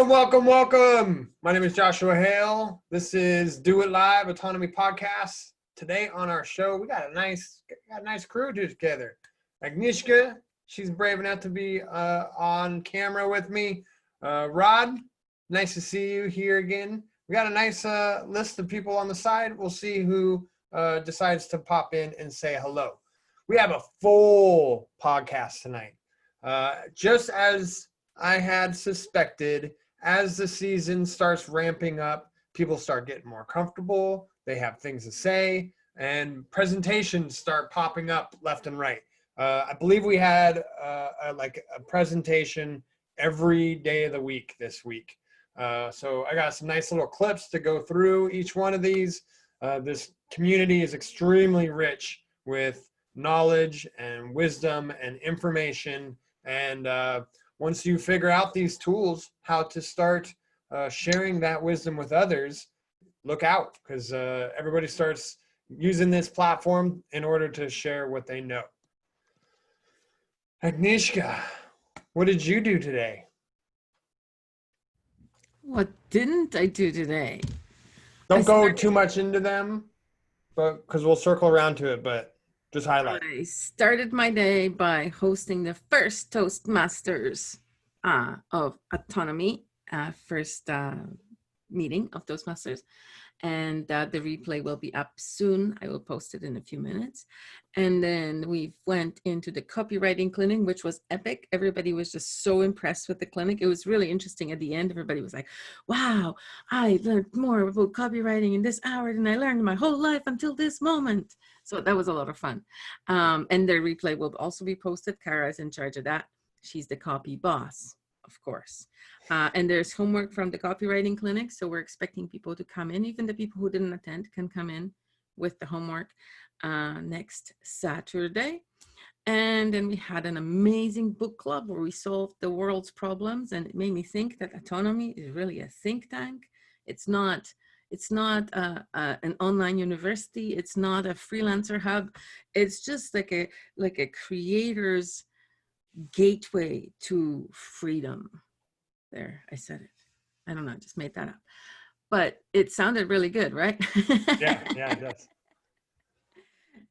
Welcome. My name is Joshua Hale. This is Do It Live Autonomy Podcast. Today on our show, we got a nice crew together. Agnieszka, she's brave enough to be on camera with me. Rod, nice to see you here again. We got a nice list of people on the side. We'll see who decides to pop in and say hello. We have a full podcast tonight. Just as I had suspected, as the season starts ramping up, people start getting more comfortable. They have things to say, and presentations start popping up left and right. I believe we had a presentation every day of the week this week. So I got some nice little clips to go through each one of these. This community is extremely rich with knowledge and wisdom and information. And once you figure out these tools, how to start sharing that wisdom with others, look out, because everybody starts using this platform in order to share what they know. Agnieszka, what did you do today? What didn't I do today? Don't go too much into them, but because we'll circle around to it, but just highlight. I started my day by hosting the first ToastMasters of Autonomy, first meeting of ToastMasters. And the replay will be up soon. I will post it in a few minutes. And then we went into the copywriting clinic, which was epic. Everybody was just so impressed with the clinic. It was really interesting. At the end, everybody was like, wow, I learned more about copywriting in this hour than I learned my whole life until this moment. So that was a lot of fun. And the replay will also be posted. Kara is in charge of that. She's the copy boss, of course. And there's homework from the copywriting clinic. So we're expecting people to come in. Even the people who didn't attend can come in with the homework next Saturday. And then we had an amazing book club where we solved the world's problems. And it made me think that Autonomy is really a think tank. It's not an online university. It's not a freelancer hub. It's just like a creator's gateway to freedom. There, I said it. I don't know, I just made that up. But it sounded really good, right? Yeah, it does.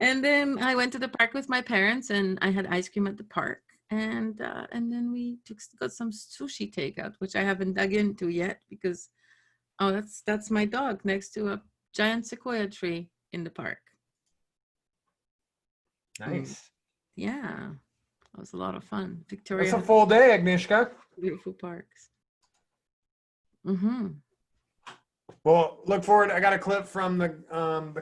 And then I went to the park with my parents and I had ice cream at the park. And then we got some sushi takeout, which I haven't dug into yet because, oh, that's my dog next to a giant sequoia tree in the park. Nice. Yeah, it was a lot of fun. Victoria. That's a full day, Agnieszka. Beautiful parks. Mm-hmm. Well, look forward. I got a clip from the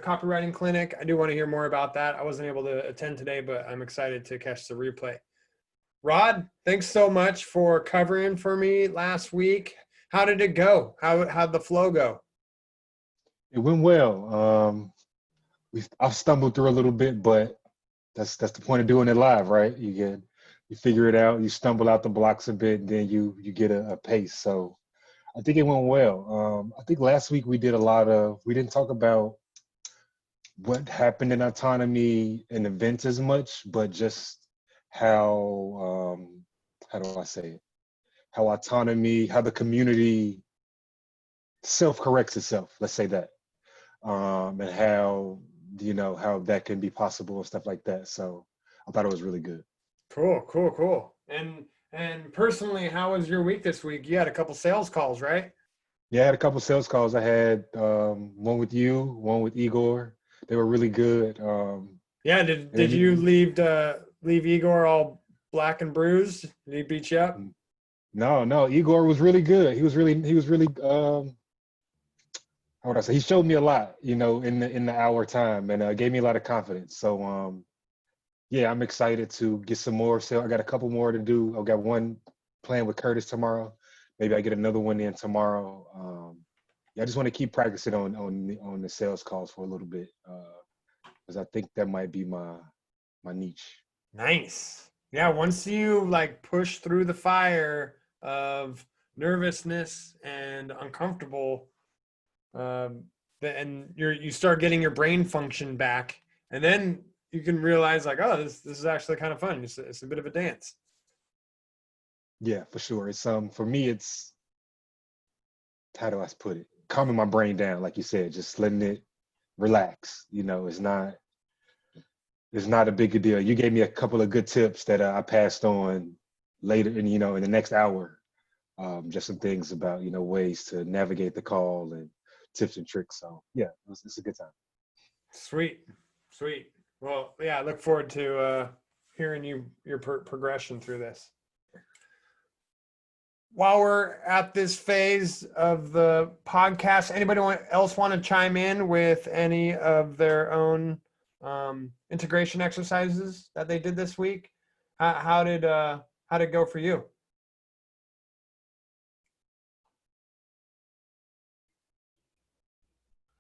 copywriting clinic. I do want to hear more about that. I wasn't able to attend today, but I'm excited to catch the replay. Rod, thanks so much for covering for me last week. How did it go? How'd the flow go? It went well. I've stumbled through a little bit, but that's the point of doing it live, right? You figure it out, you stumble out the blocks a bit, and then you get a pace. So I think it went well. I think last week we didn't talk about what happened in Autonomy and events as much, but just how do I say it? How Autonomy, how the community self-corrects itself, let's say that. And how that can be possible and stuff like that. So I thought it was really good. Cool. And personally, how was your week this week? You had a couple sales calls, right? Yeah, I had a couple sales calls. I had one with you, one with Igor. They were really good. Yeah, did you leave Igor all black and bruised? Did he beat you up? No, Igor was really good. He was really how would I say? He showed me a lot, in the hour time, and gave me a lot of confidence. So yeah, I'm excited to get some more. So I got a couple more to do. I've got one playing with Curtis tomorrow. Maybe I get another one in tomorrow. Yeah, I just want to keep practicing on the sales calls for a little bit because I think that might be my niche. Nice. Yeah, once you push through the fire of nervousness and uncomfortable, and you start getting your brain function back, and then you can realize oh, this is actually kind of fun. It's a bit of a dance. Yeah, for sure. It's for me, it's how do I put it? Calming my brain down, like you said, just letting it relax. You know, it's not a big a deal. You gave me a couple of good tips that I passed on later, and in the next hour, just some things about ways to navigate the call and tips and tricks. So yeah, it's a good time. Sweet. Well, yeah, I look forward to hearing your progression through this. While we're at this phase of the podcast, anybody else want to chime in with any of their own integration exercises that they did this week? How did it go for you?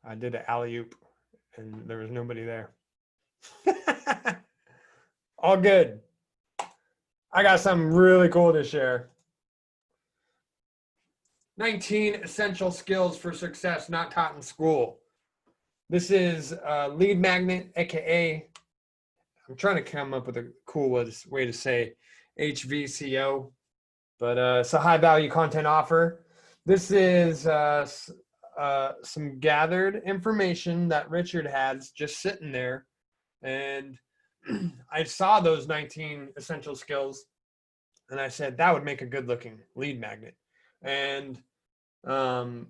I did an alley-oop and there was nobody there. All good. I got something really cool to share. 19 essential skills for success not taught in school. This is lead magnet, aka, I'm trying to come up with a cool way to say HVCO, but it's a high value content offer. This is some gathered information that Richard has just sitting there. And I saw those 19 essential skills and I said, that would make a good looking lead magnet. And lo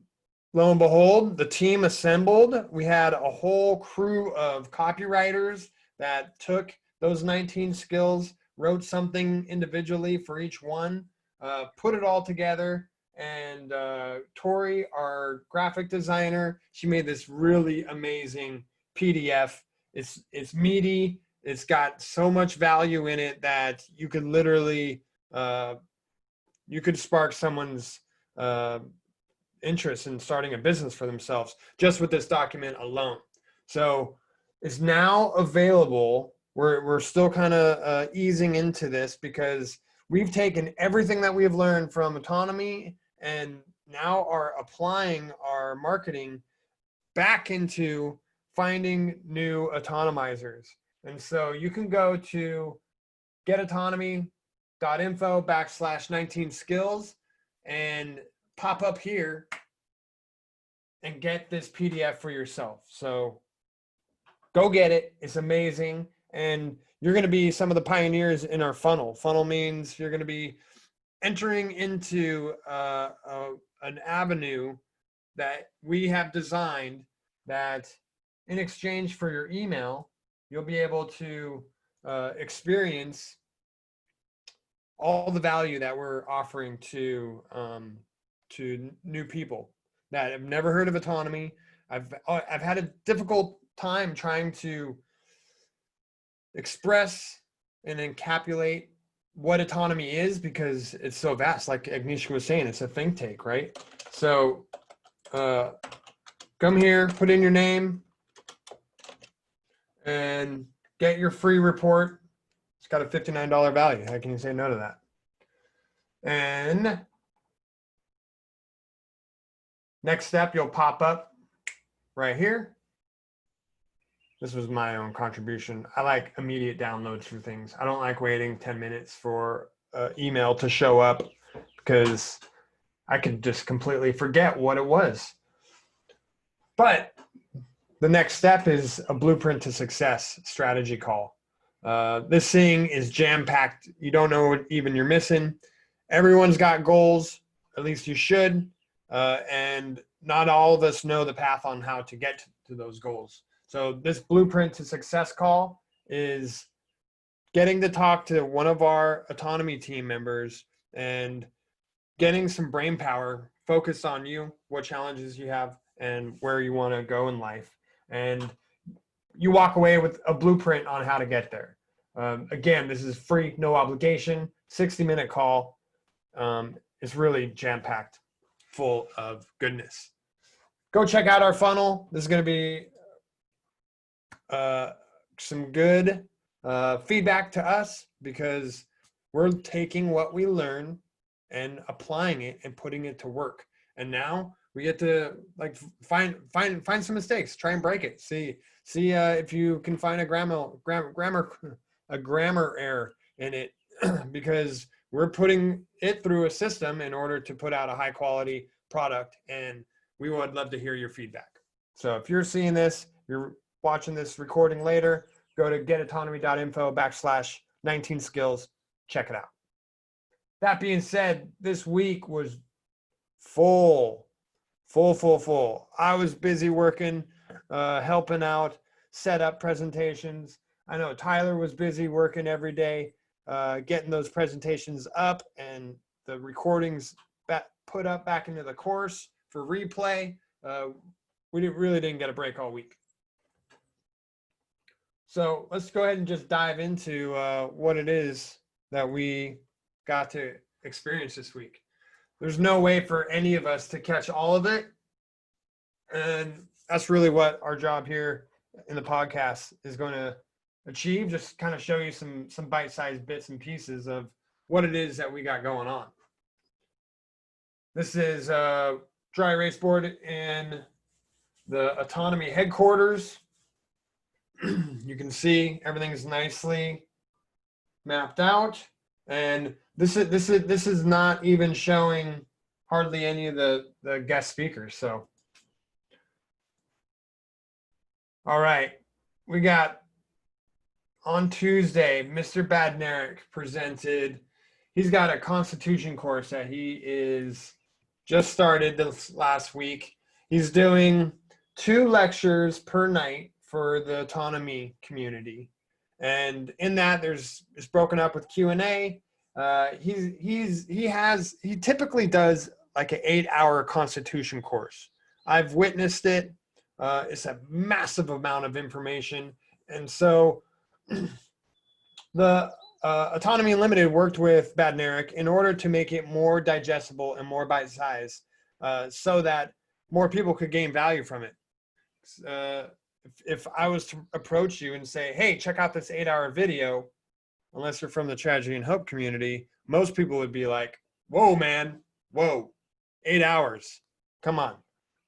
and behold, the team assembled. We had a whole crew of copywriters that took those 19 skills, wrote something individually for each one, put it all together. And Tori, our graphic designer, she made this really amazing PDF. It's meaty. It's got so much value in it that you could literally, you could spark someone's interest in starting a business for themselves just with this document alone. So it's now available. We're still kind of easing into this because we've taken everything that we've learned from Autonomy and now are applying our marketing back into finding new autonomizers. And so you can go to getautonomy.info/19 skills and pop up here and get this PDF for yourself. So go get it. It's amazing. And you're going to be some of the pioneers in our funnel. Funnel means you're going to be entering into an avenue that we have designed that in exchange for your email, you'll be able to experience all the value that we're offering to new people that have never heard of Autonomy. I've had a difficult time trying to express and encapsulate what Autonomy is because it's so vast. Like Agnieszka was saying, it's a think tank, right? So come here, put in your name, and get your free report. It's got a $59 value. How can you say no to that? And next step, you'll pop up right here. This was my own contribution. I like immediate downloads for things. I don't like waiting 10 minutes for email to show up because I could just completely forget what it was. But the next step is a blueprint to success strategy call. This thing is jam-packed. You don't know what even you're missing. Everyone's got goals, at least you should. And not all of us know the path on how to get to those goals. So this blueprint to success call is getting to talk to one of our Autonomy team members and getting some brain power focused on you, what challenges you have, and where you want to go in life. And you walk away with a blueprint on how to get there. Again, this is free, no obligation, 60-minute call. It's really jam-packed, full of goodness. Go check out our funnel. This is going to be some good feedback to us because we're taking what we learn and applying it and putting it to work. And now we get to like find some mistakes, try and break it. See if you can find a grammar error in it because we're putting it through a system in order to put out a high quality product, and we would love to hear your feedback. So if you're seeing this, you're watching this recording later, go to getautonomy.info/19skills, check it out. That being said, this week was full. I was busy working, helping out, set up presentations. I know Tyler was busy working every day, getting those presentations up and the recordings put up back into the course for replay. We really didn't get a break all week. So let's go ahead and just dive into what it is that we got to experience this week. There's no way for any of us to catch all of it. And that's really what our job here in the podcast is going to achieve, just kind of show you some bite-sized bits and pieces of what it is that we got going on. This is a dry erase board in the Autonomy headquarters. You can see everything is nicely mapped out, and this is not even showing hardly any of the guest speakers. So, all right, we got on Tuesday, Mr. Badnarik presented. He's got a Constitution course that he is just started this last week. He's doing 2 lectures per night for the autonomy community, and in that it's broken up with Q&A. He typically does like an 8-hour Constitution course. I've witnessed it. It's a massive amount of information, and so the Autonomy Unlimited worked with Badnarik in order to make it more digestible and more bite-sized, so that more people could gain value from it. If I was to approach you and say, hey, check out this 8-hour video, unless you're from the Tragedy and Hope community, most people would be like, whoa, man, whoa, 8 hours, come on.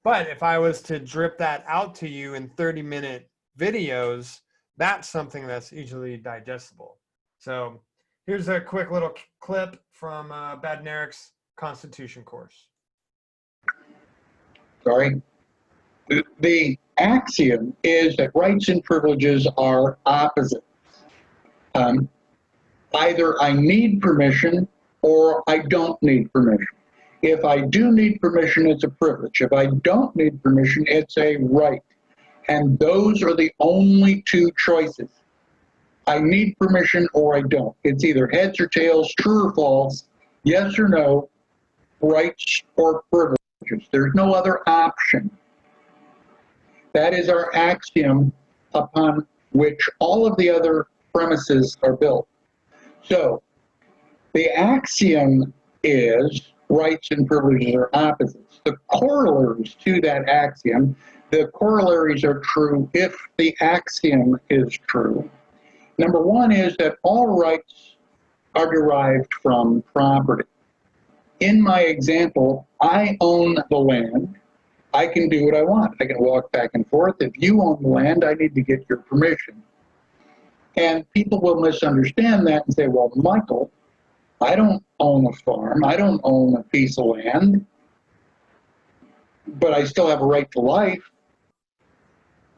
But if I was to drip that out to you in 30-minute videos, that's something that's easily digestible. So here's a quick little clip from Badnarik's Constitution course. Sorry. The axiom is that rights and privileges are opposite. Either I need permission or I don't need permission. If I do need permission, it's a privilege. If I don't need permission, it's a right. And those are the only 2 choices. I need permission or I don't. It's either heads or tails, true or false, yes or no, rights or privileges. There's no other option. That is our axiom upon which all of the other premises are built. So the axiom is rights and privileges are opposites. The corollaries to that axiom, the corollaries are true if the axiom is true. Number 1 is that all rights are derived from property. In my example, I own the land. I can do what I want. I can walk back and forth. If you own the land, I need to get your permission. And people will misunderstand that and say, well, Michael, I don't own a farm. I don't own a piece of land, but I still have a right to life.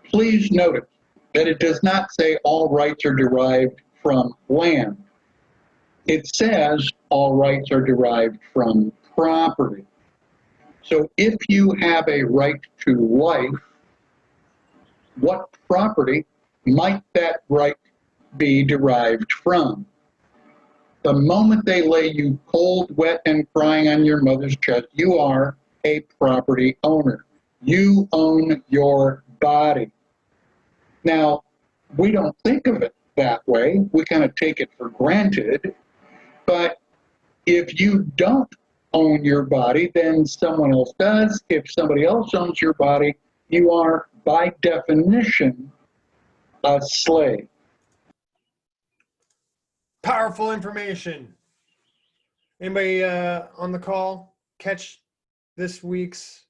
Please notice that it does not say all rights are derived from land. It says all rights are derived from property. So if you have a right to life, what property might that right be derived from? The moment they lay you cold, wet, and crying on your mother's chest, you are a property owner. You own your body. Now, we don't think of it that way. We kind of take it for granted. But if you don't own your body, then someone else does. If somebody else owns your body, you are, by definition, a slave. Powerful information. Anybody on the call catch this week's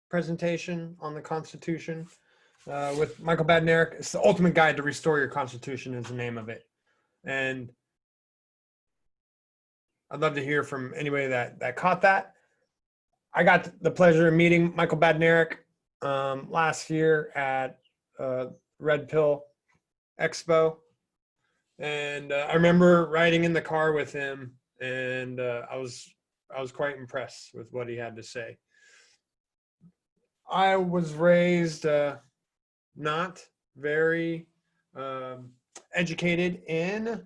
presentation on the Constitution with Michael Badnarik? It's the ultimate guide to restore your Constitution is the name of it. And I'd love to hear from anybody that caught that. I got the pleasure of meeting Michael Badnarik last year at Red Pill Expo. And I remember riding in the car with him, and I was quite impressed with what he had to say. I was raised not very educated in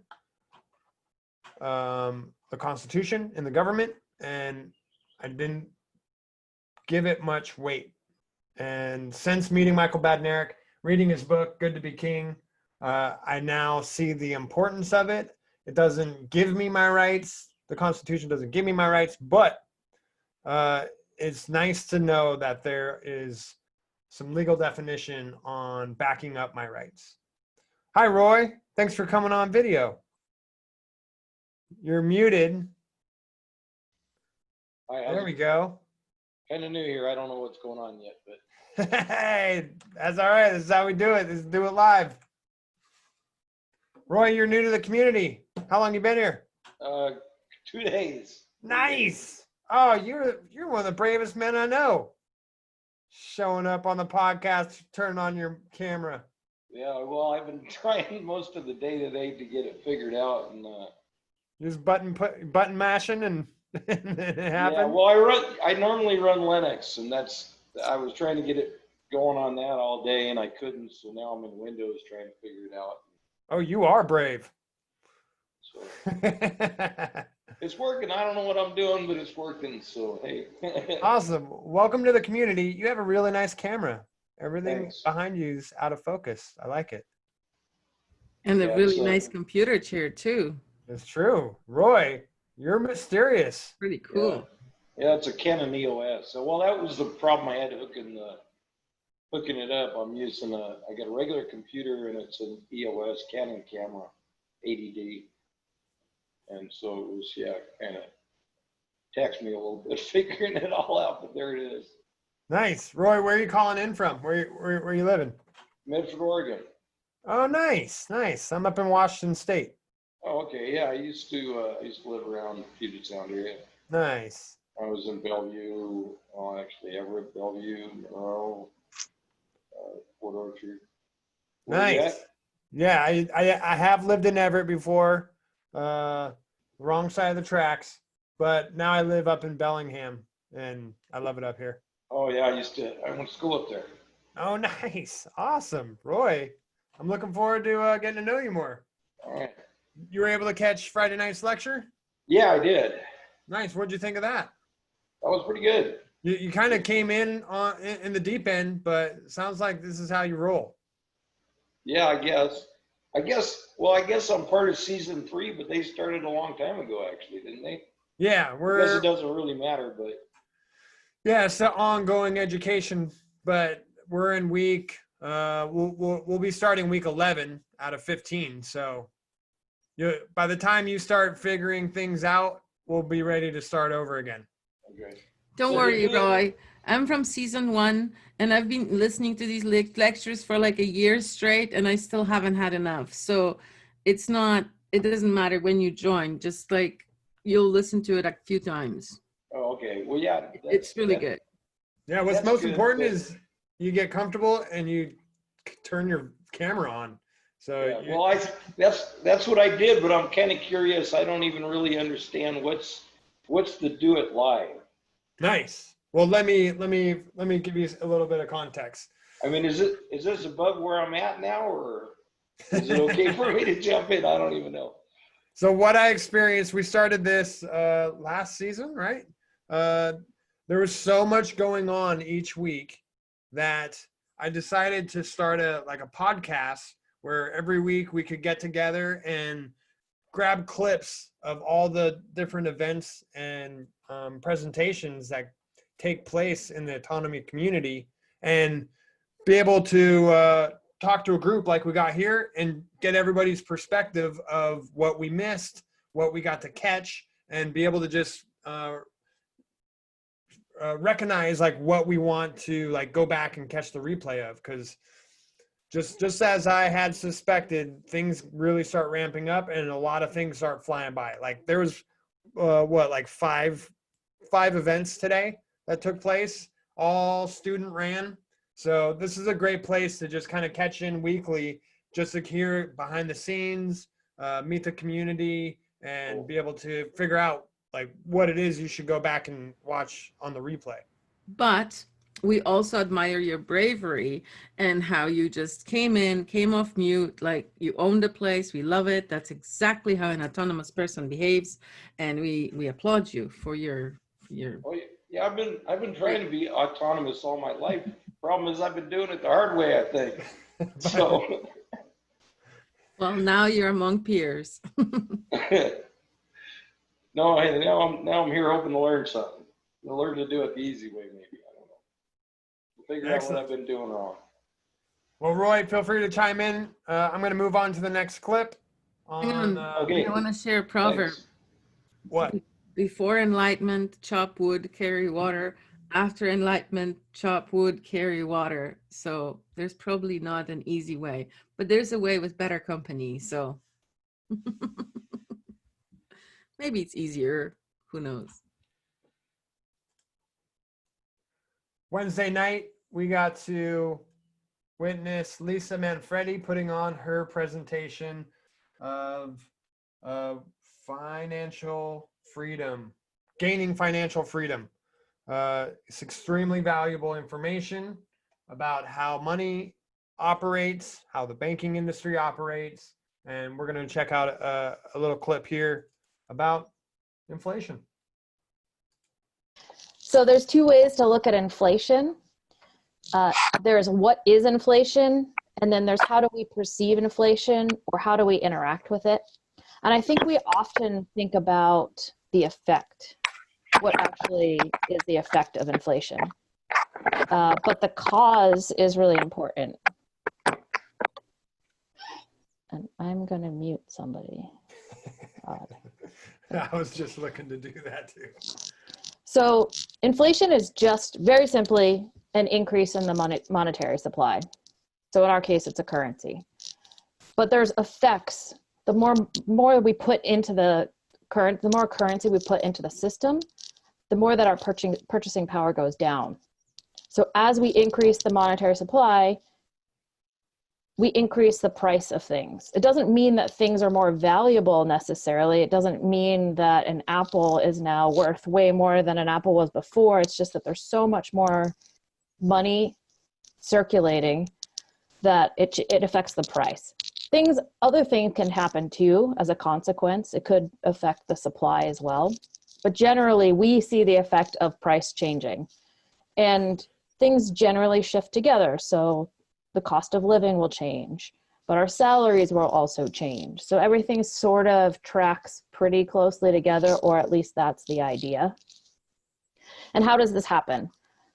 the Constitution and the government, and I didn't give it much weight. And since meeting Michael Badnarik, reading his book, Good to Be King, I now see the importance of it. It doesn't give me my rights. The Constitution doesn't give me my rights, but it's nice to know that there is some legal definition on backing up my rights. Hi, Roy. Thanks for coming on video. You're muted. There we go. Kind of new here. I don't know what's going on yet, but Hey, that's all right. This is how we do it. This is Do It Live. Roy, you're new to the community. How long you been here? 2 days. Nice. Oh, you're one of the bravest men I know. Showing up on the podcast, turning on your camera. Yeah, well, I've been trying most of the day today to get it figured out, and Just button mashing and it happened. yeah. Well, I normally run Linux, and I was trying to get it going on that all day, and I couldn't. So now I'm in Windows trying to figure it out. Oh, you are brave. So it's working. I don't know what I'm doing, but it's working. So hey. Awesome. Welcome to the community. You have a really nice camera. Everything Thanks. behind you is out of focus. I like it. And a Yeah, really so- nice computer chair too. It's true. Roy, you're mysterious. Pretty cool. Yeah, it's a Canon EOS. So, well, that was the problem I had hooking it up. I got a regular computer, and it's an EOS Canon camera, 80D. And so it was, kind of taxed me a little bit figuring it all out, but there it is. Nice. Roy, where are you calling in from? Where are you living? Medford, Oregon. Oh, nice. Nice. I'm up in Washington State. Oh, okay. Yeah, I used to live around Puget Sound area. Nice. I was in Bellevue, actually Everett, Bellevue, Monroe, Port Orchard. Where you Nice. at? Yeah, I have lived in Everett before. Wrong side of the tracks, but now I live up in Bellingham, and I love it up here. Oh, yeah, I went to school up there. Oh, nice. Awesome. Roy, I'm looking forward to getting to know you more. All right. You were able to catch Friday night's lecture? Yeah, I did. Nice. What'd you think of that? That was pretty good. You kind of came in in the deep end, but it sounds like this is how you roll. Yeah, I guess I'm part of season 3, but they started a long time ago, actually, didn't they? Yeah, I guess it doesn't really matter, but yeah, it's the ongoing education, but we're in week, we'll be starting week 11 out of 15. So by the time you start figuring things out, we'll be ready to start over again. okay. Don't So worry, you're doing- Roy. I'm from season 1, and I've been listening to these lectures for like a year straight, and I still haven't had enough. So it doesn't matter when you join, just like you'll listen to it a few times. Oh, okay. Well, yeah. It's really good. Yeah, what's That's most good, important but- is you get comfortable and you turn your camera on. So Yeah, well, that's what I did, but I'm kind of curious. I don't even really understand what's the Do It Live. nice. Well, let me give you a little bit of context. I mean, is this above where I'm at now, or is it okay for me to jump in? I don't even know. So what I experienced, we started this last season, right? There was so much going on each week that I decided to start a podcast where every week we could get together and grab clips of all the different events and presentations that take place in the autonomy community and be able to talk to a group like we got here and get everybody's perspective of what we missed, what we got to catch, and be able to just recognize like what we want to like go back and catch the replay of. Because just as I had suspected, things really start ramping up and a lot of things start flying by. Like there was five events today that took place, all student ran. So this is a great place to just kind of catch in weekly, just to hear behind the scenes, meet the community, and be able to figure out like what it is you should go back and watch on the replay. But we also admire your bravery and how you just came off mute, like you own the place. We love it. That's exactly how an autonomous person behaves. And we applaud you for your Oh, yeah, I've been trying to be autonomous all my life. Problem is I've been doing it the hard way, I think. So well, now you're among peers. no, now I'm here hoping to learn something. To learn to do it the easy way, maybe. I don't know. Figure out what I've been doing wrong. Well, Roy, feel free to chime in. I'm going to move on to the next clip. Okay. I want to share a proverb. Thanks. What? Before enlightenment, chop wood, carry water. After enlightenment, chop wood, carry water. So there's probably not an easy way, but there's a way with better company. So maybe it's easier. Who knows? Wednesday night, we got to witness Lisa Manfredi putting on her presentation of financial freedom, gaining financial freedom. It's extremely valuable information about how money operates, how the banking industry operates, and we're going to check out a little clip here about inflation. So there's two ways to look at inflation. There's what is inflation, and then there's how do we perceive inflation, or how do we interact with it. And I think we often think about the effect, what actually is the effect of inflation. But the cause is really important. And I'm going to mute somebody. I was just looking to do that too. So inflation is just very simply an increase in the monetary supply. So in our case, it's a currency. But there's effects. The more we put into the more currency we put into the system, the more that our purchasing power goes down. So as we increase the monetary supply, we increase the price of things. It doesn't mean that things are more valuable necessarily. It doesn't mean that an apple is now worth way more than an apple was before. It's just that there's so much more money circulating that it affects the price. Other things can happen too as a consequence. It could affect the supply as well. But generally, we see the effect of price changing. And things generally shift together. So the cost of living will change, but our salaries will also change. So everything sort of tracks pretty closely together, or at least that's the idea. And how does this happen?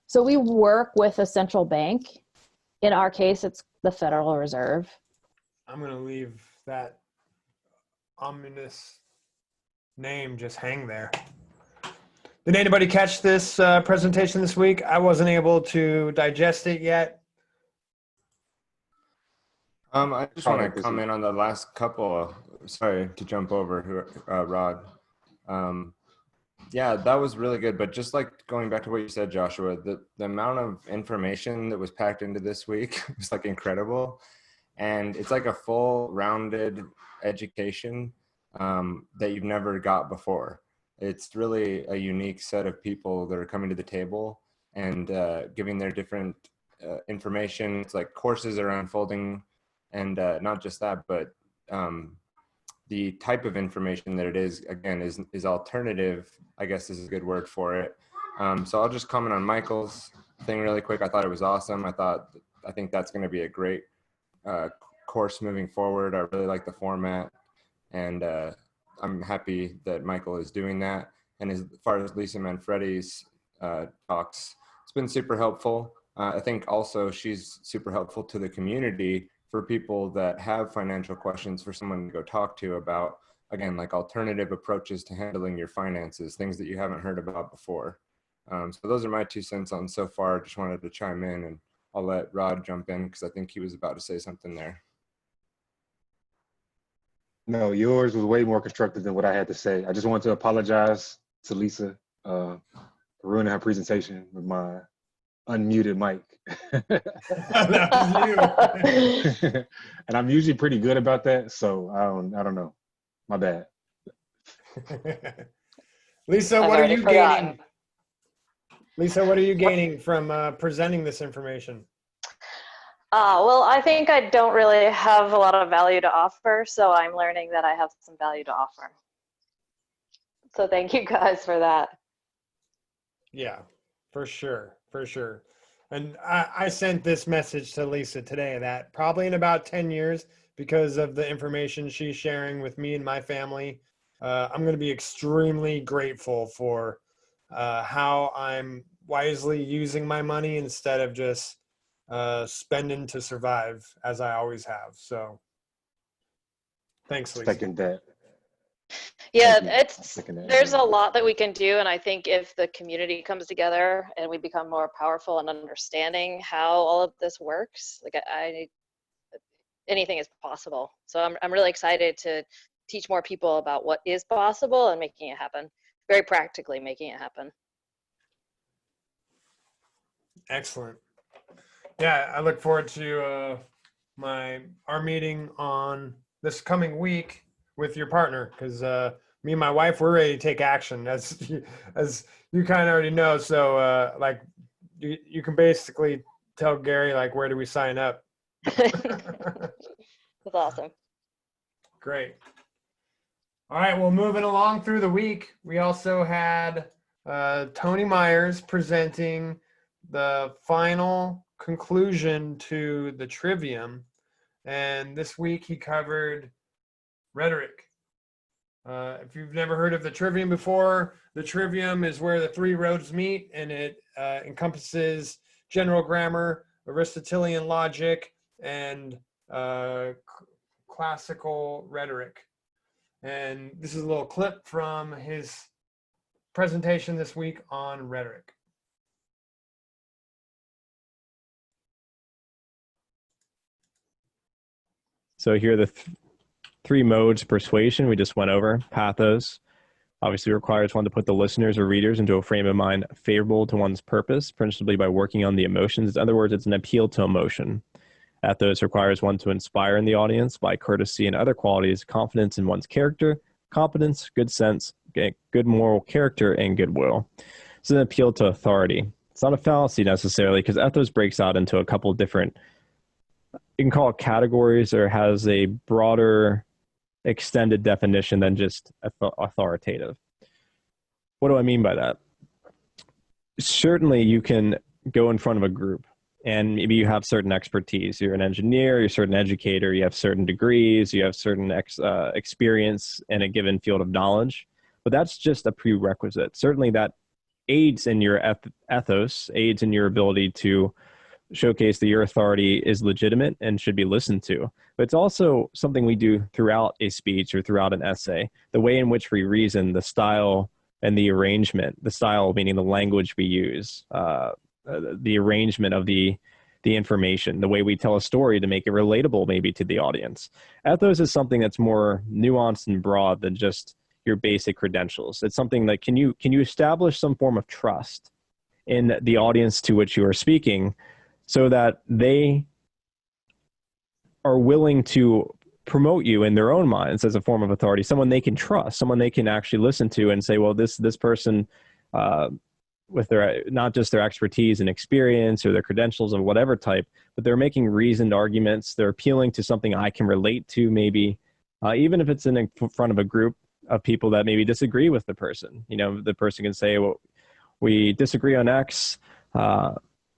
So we work with a central bank. In our case, it's the Federal Reserve. I'm going to leave that ominous name just hang there. Did anybody catch this presentation this week? I wasn't able to digest it yet. I just want to comment on the last couple. Sorry to jump over, Rod. Yeah, that was really good. But just like going back to what you said, Joshua, the amount of information that was packed into this week was like incredible. And it's like a full rounded education that you've never got before. It's really a unique set of people that are coming to the table and giving their different information. It's like courses are unfolding. And not just that, but the type of information that it is, again, is alternative, I guess is a good word for it. So I'll just comment on Michael's thing really quick. I thought it was awesome. I think that's going to be a great course moving forward. I really like the format, and I'm happy that Michael is doing that. And as far as Lisa Manfredi's talks, it's been super helpful. I think also she's super helpful to the community for people that have financial questions, for someone to go talk to about, again, like alternative approaches to handling your finances, things that you haven't heard about before. So those are my 2 cents on so far. Just wanted to chime in, and I'll let Rod jump in because I think he was about to say something there. No, yours was way more constructive than what I had to say. I just want to apologize to Lisa. ruining her presentation with my unmuted mic. That was you. And I'm usually pretty good about that, so I don't know. My bad. Lisa, I've what are already you forgotten. gaining? Lisa, what are you gaining from presenting this information? Well, I think I don't really have a lot of value to offer, so I'm learning that I have some value to offer. So thank you guys for that. Yeah, for sure, for sure. And I sent this message to Lisa today that probably in about 10 years, because of the information she's sharing with me and my family, I'm going to be extremely grateful for how I'm wisely using my money instead of just spending to survive as I always have. So thanks, Lisa. Second that. Yeah, Thank you. it's Second that. there's a lot that we can do, and I think if the community comes together and we become more powerful in understanding how all of this works, like anything is possible. So I'm really excited to teach more people about what is possible and making it happen, very practically making it happen. Excellent. Yeah, I look forward to our meeting on this coming week with your partner, because me and my wife, we're ready to take action, as you kind of already know. So like you can basically tell Gary, like, where do we sign up? That's awesome. Great. All right, well, moving along through the week, we also had Tony Myers presenting the final conclusion to the Trivium. And this week he covered rhetoric. If you've never heard of the Trivium before, the Trivium is where the three roads meet, and it encompasses general grammar, Aristotelian logic, and classical rhetoric. And this is a little clip from his presentation this week on rhetoric. So here are the three modes of persuasion we just went over. Pathos obviously requires one to put the listeners or readers into a frame of mind favorable to one's purpose, principally by working on the emotions. In other words, it's an appeal to emotion. Ethos requires one to inspire in the audience by courtesy and other qualities, confidence in one's character, competence, good sense, good moral character, and goodwill. It's an appeal to authority. It's not a fallacy necessarily, because ethos breaks out into a couple different, you can call it categories, or has a broader extended definition than just authoritative. What do I mean by that? Certainly you can go in front of a group and maybe you have certain expertise. You're an engineer, you're a certain educator, you have certain degrees, you have certain experience in a given field of knowledge, but that's just a prerequisite. Certainly that aids in your ethos, aids in your ability to showcase that your authority is legitimate and should be listened to. But it's also something we do throughout a speech or throughout an essay. The way in which we reason, the style and the arrangement, the style meaning the language we use, the arrangement of the information, the way we tell a story to make it relatable maybe to the audience. Ethos is something that's more nuanced and broad than just your basic credentials. It's something that can you establish some form of trust in the audience to which you are speaking, so that they are willing to promote you in their own minds as a form of authority, someone they can trust, someone they can actually listen to and say, well, this person, with their, not just their expertise and experience or their credentials of whatever type, but they're making reasoned arguments. They're appealing to something I can relate to, maybe, even if it's in front of a group of people that maybe disagree with the person. You know, the person can say, well, we disagree on X,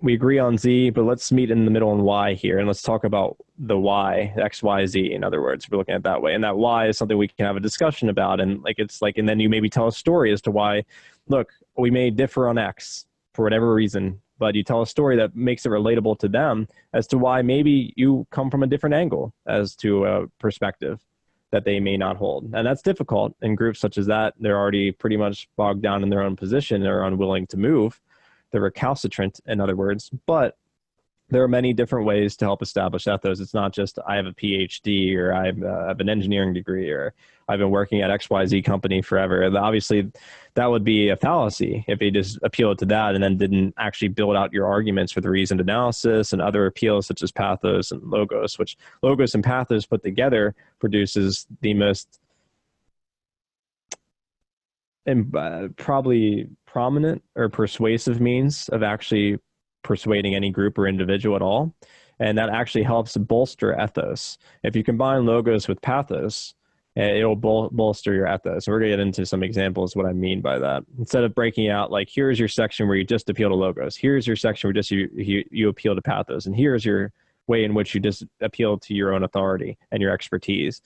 we agree on Z, but let's meet in the middle on Y here, and let's talk about the Y, X, Y, Z. In other words, we're looking at it that way, and that Y is something we can have a discussion about, and and then you maybe tell a story as to why, look, we may differ on X for whatever reason, but you tell a story that makes it relatable to them as to why maybe you come from a different angle as to a perspective that they may not hold. And that's difficult in groups such as that. They're already pretty much bogged down in their own position. They're unwilling to move. They're recalcitrant, in other words. But there are many different ways to help establish ethos. It's not just I have a PhD or I have an engineering degree or I've been working at XYZ company forever. And obviously, that would be a fallacy if you just appealed to that and then didn't actually build out your arguments for the reasoned analysis and other appeals such as pathos and logos, which logos and pathos put together produces the most probably prominent or persuasive means of actually persuading any group or individual at all. And that actually helps bolster ethos. If you combine logos with pathos, it'll bolster your ethos. We're going to get into some examples of what I mean by that. Instead of breaking out, like, here's your section where you just appeal to logos. Here's your section where just you appeal to pathos. And here's your way in which you just appeal to your own authority and your expertise.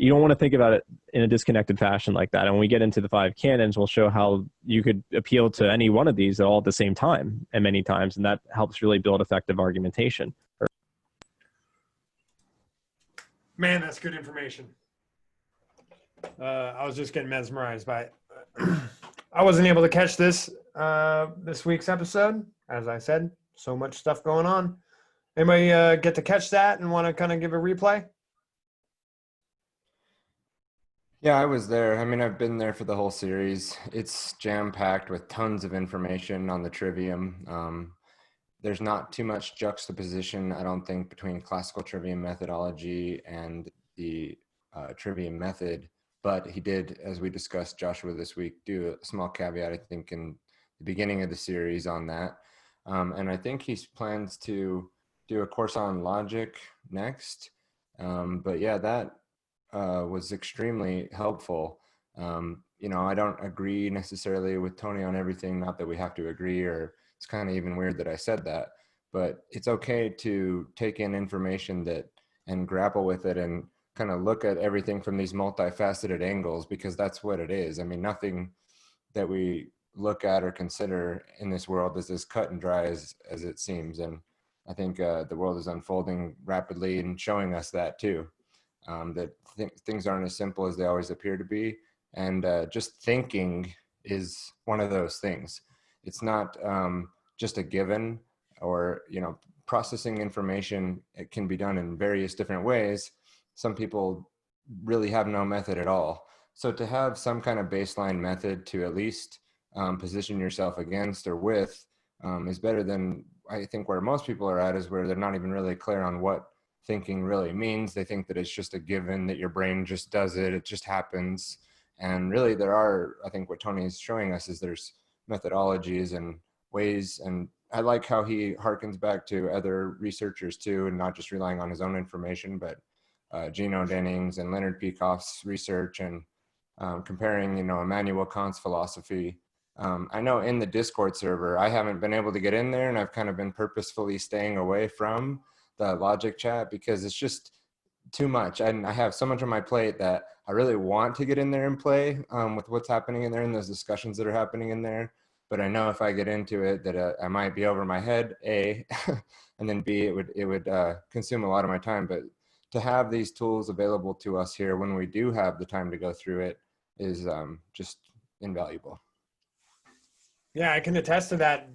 You don't want to think about it in a disconnected fashion like that. And when we get into the 5 canons, we'll show how you could appeal to any one of these all at the same time and many times. And that helps really build effective argumentation. Man, that's good information. I was just getting mesmerized by it. I wasn't able to catch this week's episode. As I said, so much stuff going on. Anybody get to catch that and want to kind of give a replay? Yeah, I was there. I mean, I've been there for the whole series. It's jam-packed with tons of information on the trivium. There's not too much juxtaposition, I don't think, between classical trivium methodology and the trivium method. But he did, as we discussed, Joshua, this week, do a small caveat, I think, in the beginning of the series on that. And I think he plans to do a course on logic next. But yeah, that was extremely helpful. You know, I don't agree necessarily with Tony on everything, not that we have to agree, or it's kind of even weird that I said that, but it's okay to take in information and grapple with it and kind of look at everything from these multifaceted angles, because that's what it is. I mean, nothing that we look at or consider in this world is as cut and dry as it seems. And I think the world is unfolding rapidly and showing us that too. That things aren't as simple as they always appear to be. And just thinking is one of those things. It's not just a given, or, you know, processing information, it can be done in various different ways. Some people really have no method at all. So to have some kind of baseline method to at least position yourself against or with is better than, I think, where most people are at, is where they're not even really clear on what thinking really means. They think that it's just a given, that your brain just does it, it just happens. And really there are, I think what Tony is showing us is there's methodologies and ways, and I like how he harkens back to other researchers too, and not just relying on his own information, but Gino Dennings and Leonard Peikoff's research, and comparing, you know, Immanuel Kant's philosophy. I know in the Discord server, I haven't been able to get in there, and I've kind of been purposefully staying away from the logic chat because it's just too much. And I have so much on my plate that I really want to get in there and play with what's happening in there and those discussions that are happening in there. But I know if I get into it that I might be over my head, A, and then B, it would consume a lot of my time. But to have these tools available to us here when we do have the time to go through it is just invaluable. Yeah, I can attest to that.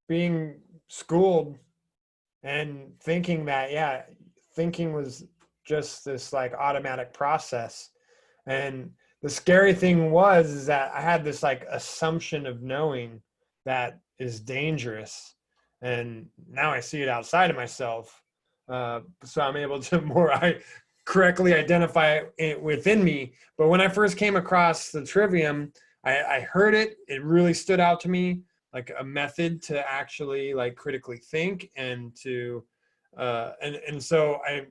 Being schooled and thinking that, yeah, thinking was just this like automatic process. And the scary thing is that I had this like assumption of knowing that is dangerous. And now I see it outside of myself. So I'm able to correctly identify it within me. But when I first came across the trivium, I heard it. It really stood out to me, like a method to actually like critically think and to, and so I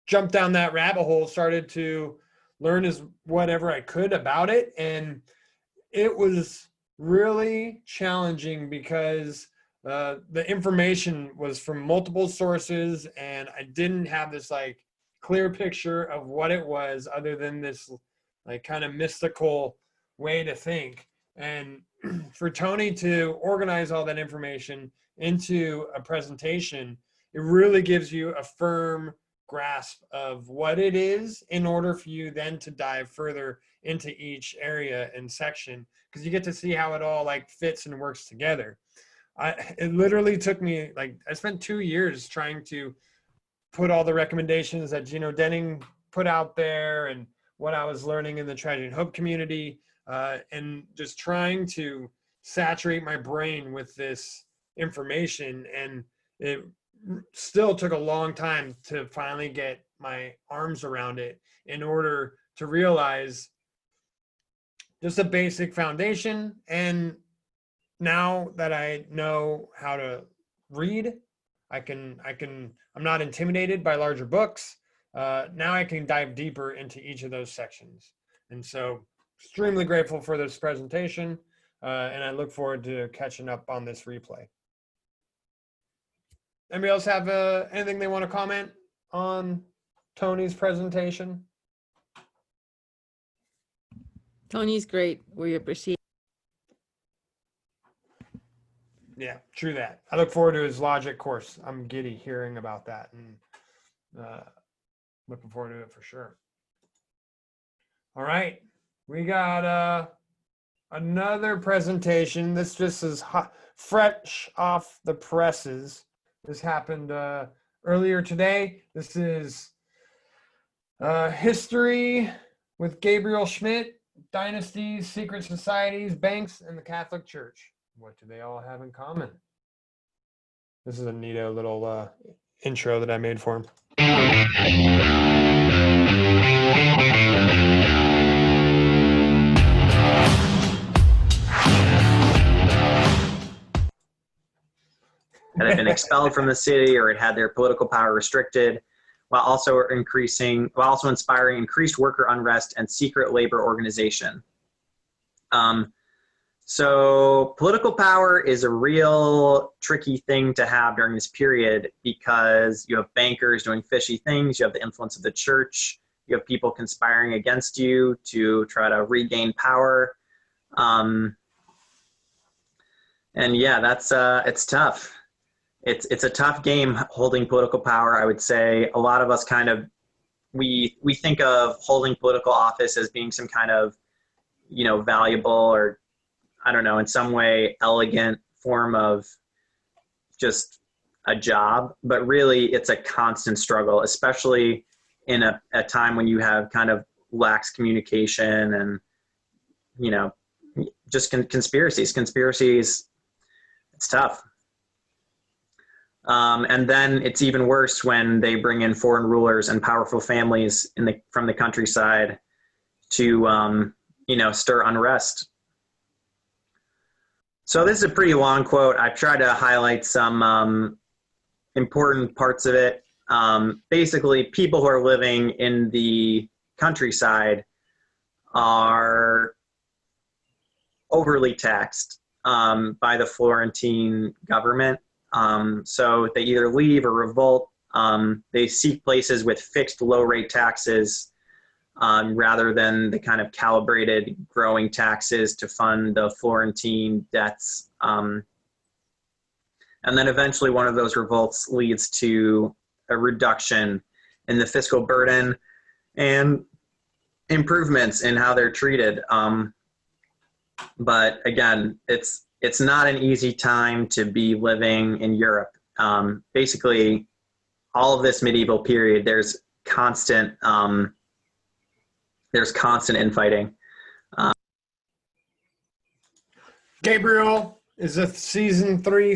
jumped down that rabbit hole, started to learn as whatever I could about it. And it was really challenging because the information was from multiple sources, and I didn't have this like clear picture of what it was other than this like kind of mystical way to think. And for Tony to organize all that information into a presentation, it really gives you a firm grasp of what it is in order for you then to dive further into each area and section, because you get to see how it all like fits and works together. it literally took me, like, I spent 2 years trying to put all the recommendations that Gino Denning put out there and what I was learning in the Tragedy and Hope community, and just trying to saturate my brain with this information. And it still took a long time to finally get my arms around it in order to realize just a basic foundation. And now that I know how to read, I'm not intimidated by larger books. Now I can dive deeper into each of those sections. And so extremely grateful for this presentation. And I look forward to catching up on this replay. Anybody else have anything they want to comment on Tony's presentation? Tony's great. We appreciate. Yeah, true that. I look forward to his logic course. I'm giddy hearing about that, and looking forward to it for sure. All right, we got another presentation. This just is hot, fresh off the presses. This happened earlier today. This is History with Gabriel Schmidt, Dynasties, Secret Societies, Banks, and the Catholic Church. What do they all have in common? This is a neato little intro that I made for him. That had been expelled from the city or had their political power restricted, while also inspiring increased worker unrest and secret labor organization. So political power is a real tricky thing to have during this period because you have bankers doing fishy things, you have the influence of the church, you have people conspiring against you to try to regain power. And yeah, that's it's tough. It's a tough game holding political power. I would say a lot of us we think of holding political office as being some kind of, valuable or, I don't know, in some way elegant form of just a job, but really it's a constant struggle, especially in a time when you have kind of lax communication and, just conspiracies, it's tough. And then it's even worse when they bring in foreign rulers and powerful families from the countryside to, stir unrest. So this is a pretty long quote. I've tried to highlight some important parts of it. Basically, people who are living in the countryside are overly taxed by the Florentine government. So they either leave or revolt. They seek places with fixed low-rate taxes rather than the kind of calibrated growing taxes to fund the Florentine debts. And then eventually one of those revolts leads to a reduction in the fiscal burden and improvements in how they're treated. But again, it's not an easy time to be living in Europe. Basically, all of this medieval period, there's constant infighting. Gabriel is a season three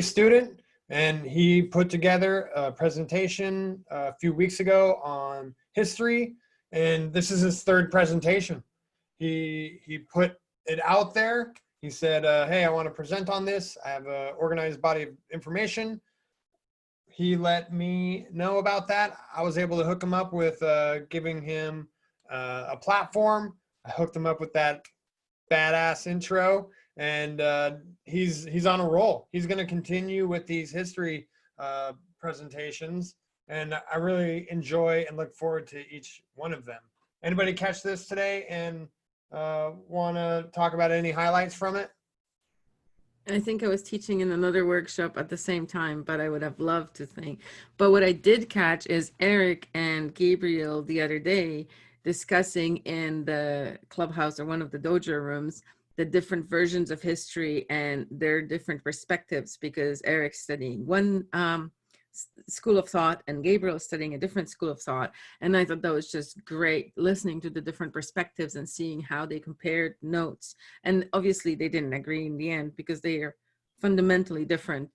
student, and he put together a presentation a few weeks ago on history, and this is his third presentation. He put it out there. He said, hey, I want to present on this. I have an organized body of information. He let me know about that. I was able to hook him up with giving him a platform. I hooked him up with that badass intro, and he's on a roll. He's going to continue with these history presentations, and I really enjoy and look forward to each one of them. Anybody catch this today and want to talk about any highlights from it? I think I was teaching in another workshop at the same time, but I would have loved to think. But what I did catch is Eric and Gabriel the other day discussing in the clubhouse or one of the dojo rooms the different versions of history and their different perspectives, because Eric's studying one school of thought and Gabriel is studying a different school of thought. And I thought that was just great, listening to the different perspectives and seeing how they compared notes. And obviously they didn't agree in the end because they are fundamentally different,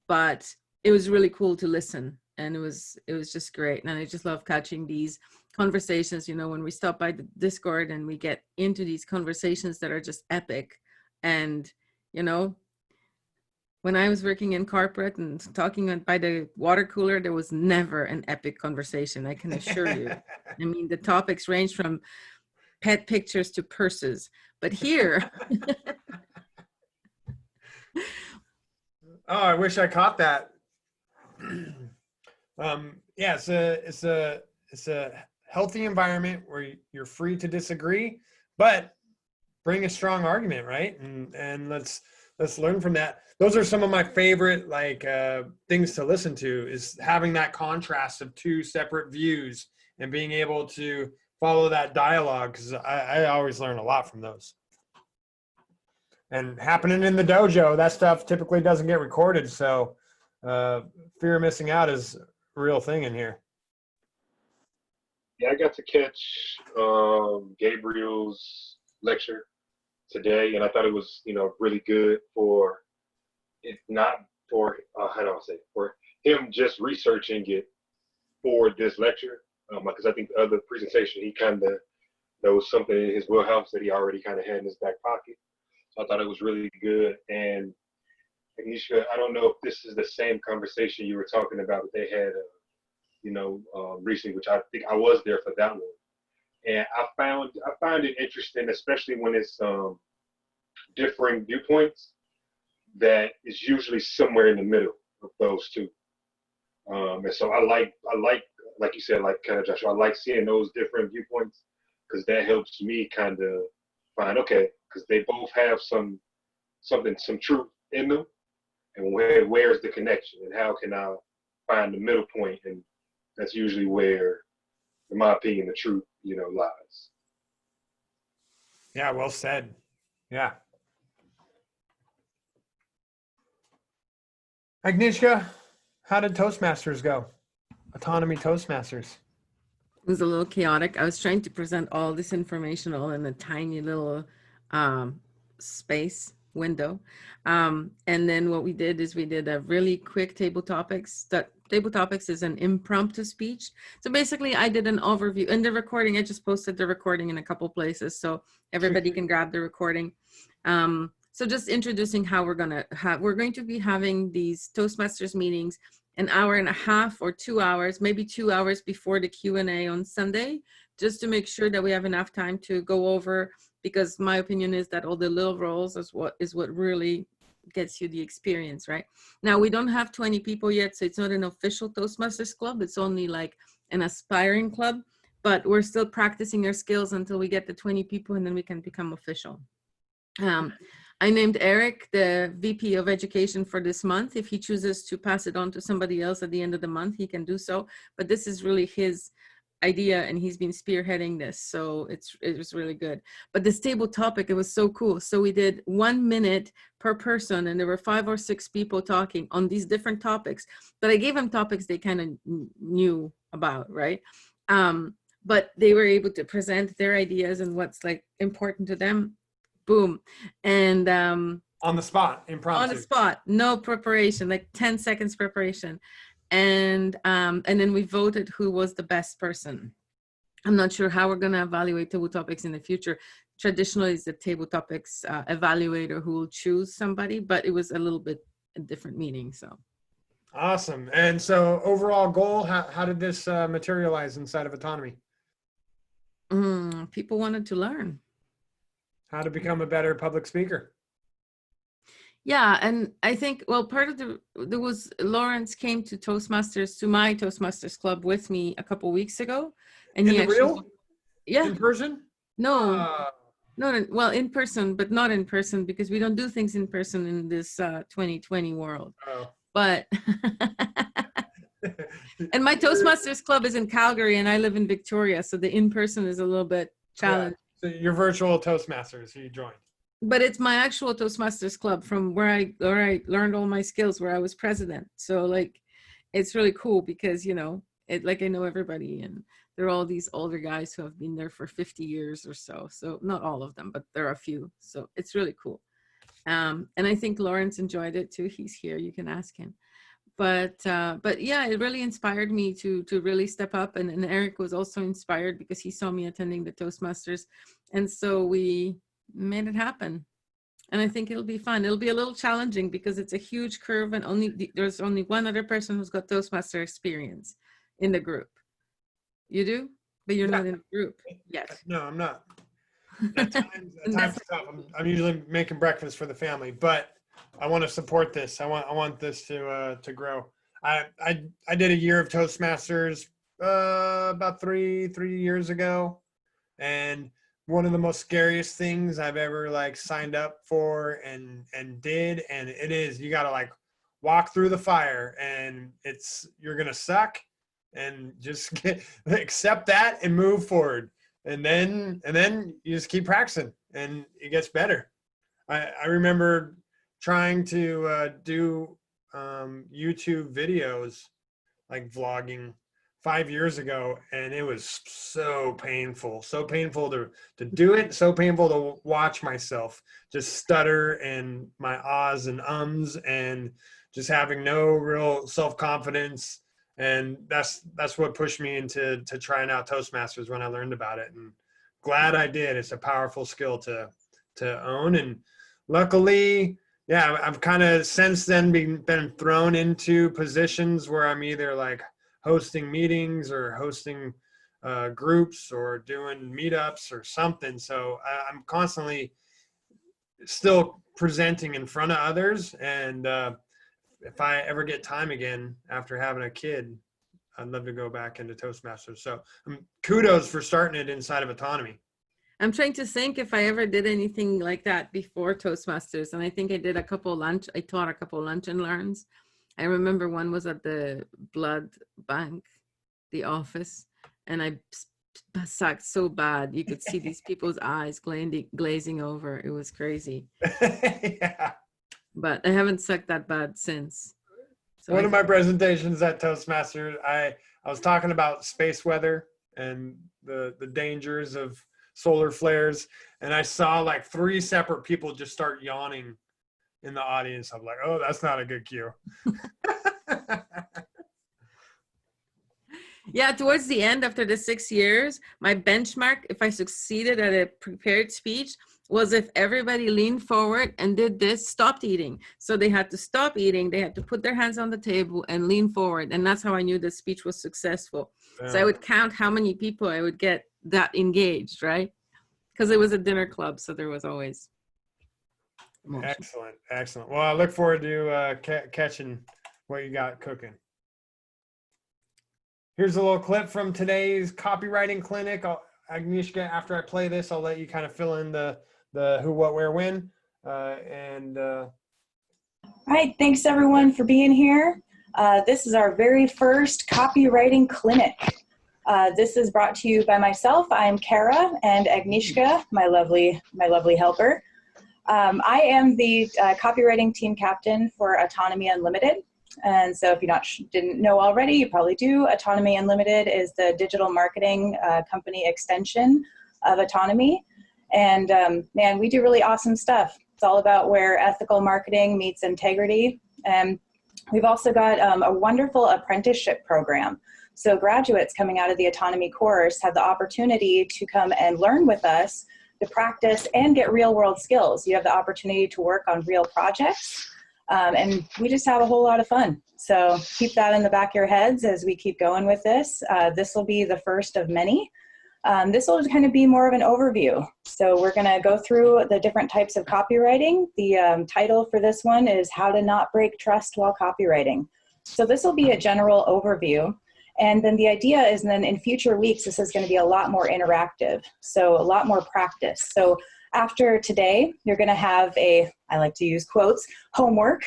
but it was really cool to listen. And it was just great. And I just love catching these conversations, you know, when we stop by the Discord and we get into these conversations that are just epic. And, you know, when I was working in corporate and talking by the water cooler, there was never an epic conversation, I can assure you. I mean, the topics range from pet pictures to purses. But here... Oh, I wish I caught that. Yeah, it's a healthy environment where you're free to disagree, but bring a strong argument, right? And let's learn from that. Those are some of my favorite things to listen to, is having that contrast of two separate views and being able to follow that dialogue, because I always learn a lot from those. And happening in the dojo, that stuff typically doesn't get recorded, so fear of missing out is a real thing in here. Yeah, I got to catch Gabriel's lecture today, and I thought it was, really good for it, not for how do I say, for him just researching it for this lecture, because I think the other presentation he kind of knows something in his wheelhouse that he already kind of had in his back pocket. So I thought it was really good. And Agnieszka, I don't know if this is the same conversation you were talking about that they had, recently, which I think I was there for that one. And I found it interesting, especially when it's differing viewpoints, that is usually somewhere in the middle of those two. And so I like you said, like kind of Joshua, I like seeing those different viewpoints, because that helps me kind of find, okay, because they both have some truth in them, and where's the connection, and how can I find the middle point? And that's usually where, in my opinion, the truth, lies. Yeah, well said. Yeah. Agnieszka, how did Toastmasters go? Autonomy Toastmasters. It was a little chaotic. I was trying to present all this information all in a tiny little space window. And then what we did is we did a really quick table topics. Table topics is an impromptu speech. So basically I did an overview. In the recording, I just posted the recording in a couple places so everybody can grab the recording. So just introducing how we're going to be having these Toastmasters meetings an hour and a half or 2 hours, maybe 2 hours before the Q&A on Sunday, just to make sure that we have enough time to go over, because my opinion is that all the little roles is what really gets you the experience, right? Now, we don't have 20 people yet, so it's not an official Toastmasters club. It's only like an aspiring club, but we're still practicing our skills until we get to 20 people, and then we can become official. I named Eric the VP of Education for this month. If he chooses to pass it on to somebody else at the end of the month, he can do so. But this is really his idea, and he's been spearheading this, so it was really good. But this table topic, it was so cool. So we did 1 minute per person, and there were 5 or 6 people talking on these different topics. But I gave them topics they kind of knew about, right? But they were able to present their ideas and what's like important to them. Boom. And on the spot, impromptu. On the spot, no preparation, like 10 seconds preparation. And then we voted who was the best person. I'm not sure how we're going to evaluate table topics in the future. Traditionally, it's the table topics evaluator who will choose somebody, but it was a little bit a different meeting. So awesome. And so overall goal, how did this materialize inside of Autonomy? People wanted to learn how to become a better public speaker. Yeah, and I think, well, part of there was Lawrence came to Toastmasters, to my Toastmasters club with me a couple weeks ago, and in he actually, real? Yeah, in person. No, well, in person, but not in person, because we don't do things in person in this 2020 world. Oh. But and my Toastmasters club is in Calgary, and I live in Victoria, so the in person is a little bit challenging. Yeah. So your virtual Toastmasters, you joined. but it's my actual Toastmasters club from where I learned all my skills, where I was president. So like, it's really cool because, you know, like I know everybody, and there are all these older guys who have been there for 50 years or so. So not all of them, but there are a few. So it's really cool. And I think Lawrence enjoyed it too. He's here, you can ask him. But yeah, it really inspired me to really step up. And Eric was also inspired because he saw me attending the Toastmasters. And so we made it happen. And I think it'll be fun. It'll be a little challenging because it's a huge curve, and there's only one other person who's got Toastmaster experience in the group. You do? But you're not in the group yet. No, I'm not. At times tough. I'm usually making breakfast for the family, but I want to support this. I want this to grow. I did a year of Toastmasters about three years ago, and one of the most scariest things I've ever like signed up for and did, and it is, you got to like walk through the fire, and you're gonna suck, and just accept that and move forward, and then you just keep practicing, and it gets better. I remember trying to do YouTube videos, like vlogging, 5 years ago, and it was so painful to do it, so painful to watch myself just stutter and my ahs and ums, and just having no real self-confidence. And that's what pushed me into trying out Toastmasters when I learned about it, and glad I did. It's a powerful skill to own. And luckily, yeah, I've kind of since then been thrown into positions where I'm either like hosting meetings or hosting groups or doing meetups or something. So I'm constantly still presenting in front of others. And if I ever get time again after having a kid, I'd love to go back into Toastmasters. So kudos for starting it inside of Autonomy. I'm trying to think if I ever did anything like that before Toastmasters. And I think I did I taught a couple lunch and learns. I remember one was at the blood bank, the office, and I sucked so bad. You could see these people's eyes glazing over. It was crazy. Yeah. But I haven't sucked that bad since. So One of my presentations at Toastmasters, I was talking about space weather and the dangers of solar flares, and I saw like 3 separate people just start yawning in the audience. I'm like, oh, that's not a good cue. Yeah, towards the end, after the 6 years, my benchmark, if I succeeded at a prepared speech, was if everybody leaned forward and did this, stopped eating. So they had to stop eating. They had to put their hands on the table and lean forward. And that's how I knew the speech was successful. So I would count how many people I would get that engaged, right? Because it was a dinner club, so there was always emotion. Excellent. Well, I look forward to catching what you got cooking. Here's a little clip from today's copywriting clinic. Agnieszka, after I play this, I'll let you kind of fill in the who, what, where, when. All right, thanks everyone for being here. This is our very first copywriting clinic. This is brought to you by myself. I'm Kara, and Agnieszka, my lovely helper. I am the copywriting team captain for Autonomy Unlimited. And so if you didn't know already, you probably do. Autonomy Unlimited is the digital marketing company extension of Autonomy. And man, we do really awesome stuff. It's all about where ethical marketing meets integrity. And we've also got a wonderful apprenticeship program. So graduates coming out of the Autonomy course have the opportunity to come and learn with us, to practice and get real world skills. You have the opportunity to work on real projects. And we just have a whole lot of fun. So keep that in the back of your heads as we keep going with this. This will be the first of many. This will kind of be more of an overview. So we're going to go through the different types of copywriting. The title for this one is How to Not Break Trust While Copywriting. So this will be a general overview. And then the idea is then in future weeks, this is going to be a lot more interactive. So a lot more practice. So after today, you're going to have I like to use quotes, homework.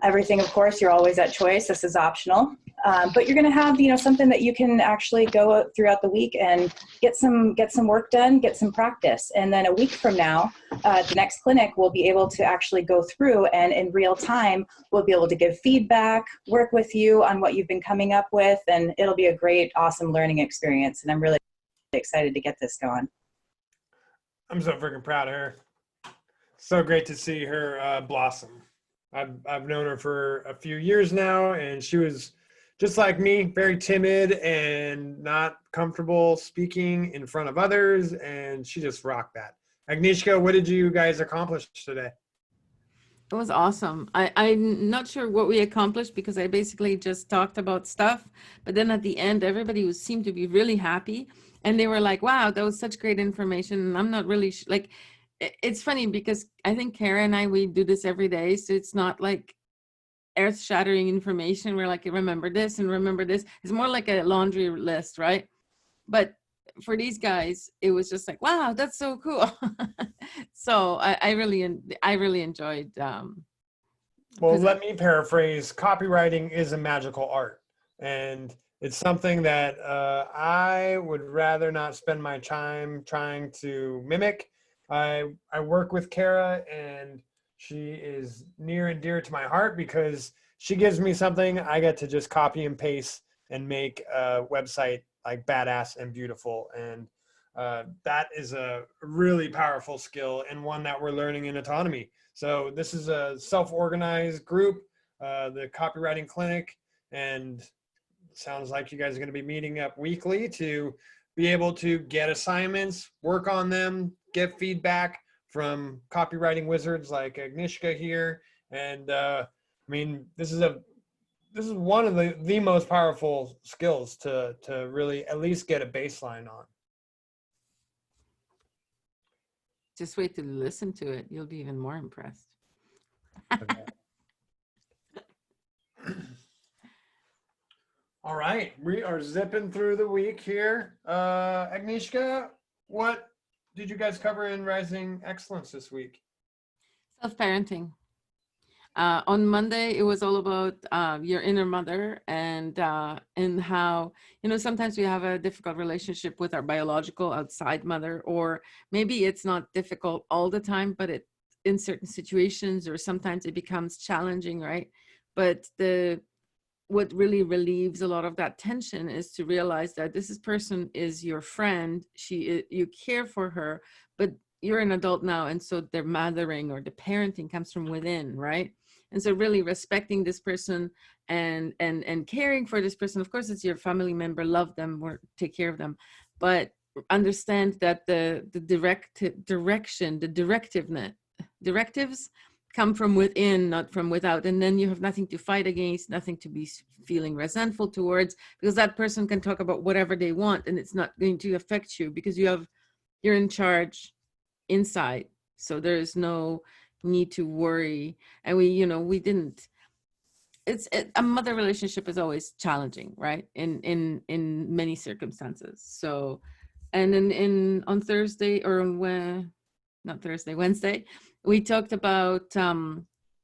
Everything, of course, you're always at choice. This is optional. But you're going to have, something that you can actually go throughout the week and get some work done, get some practice. And then a week from now, the next clinic will be able to actually go through and in real time, we'll be able to give feedback, work with you on what you've been coming up with. And it'll be a great, awesome learning experience. And I'm really excited to get this going. I'm so freaking proud of her. So great to see her blossom. I've known her for a few years now, and she was just like me, very timid and not comfortable speaking in front of others, and she just rocked that. Agnieszka, what did you guys accomplish today? It was awesome. I'm not sure what we accomplished because I basically just talked about stuff, but then at the end, everybody seemed to be really happy, and they were like, wow, that was such great information. And I'm not really it's funny because I think Kara and we do this every day. So it's not like earth-shattering information. We're like, remember this and remember this. It's more like a laundry list, right? But for these guys, it was just like, wow, that's so cool. So I really enjoyed. Well, let me paraphrase. Copywriting is a magical art, and it's something that I would rather not spend my time trying to mimic. I work with Kara, and she is near and dear to my heart because she gives me something I get to just copy and paste and make a website like badass and beautiful. And that is a really powerful skill and one that we're learning in Autonomy. So this is a self-organized group, the Copywriting Clinic, and sounds like you guys are going to be meeting up weekly to be able to get assignments, work on them, get feedback from copywriting wizards like Agnieszka here. And I mean, this is one of the most powerful skills to really at least get a baseline on. Just wait to listen to it. You'll be even more impressed. Okay. All right, we are zipping through the week here. Agnieszka, what did you guys cover in Rising Excellence this week? Self-parenting. On Monday, it was all about your inner mother and how, sometimes we have a difficult relationship with our biological outside mother, or maybe it's not difficult all the time, but in certain situations, or sometimes it becomes challenging, right? But what really relieves a lot of that tension is to realize that this person is your friend. You care for her, but you're an adult now, and so their mothering or the parenting comes from within, right? And so really respecting this person and caring for this person. Of course, it's your family member, love them or take care of them, but understand that the directives come from within, not from without. And then you have nothing to fight against, nothing to be feeling resentful towards, because that person can talk about whatever they want and it's not going to affect you because you're in charge inside. So there is no need to worry. And a mother relationship is always challenging, right? In many circumstances. So, and then on Thursday Wednesday, we talked about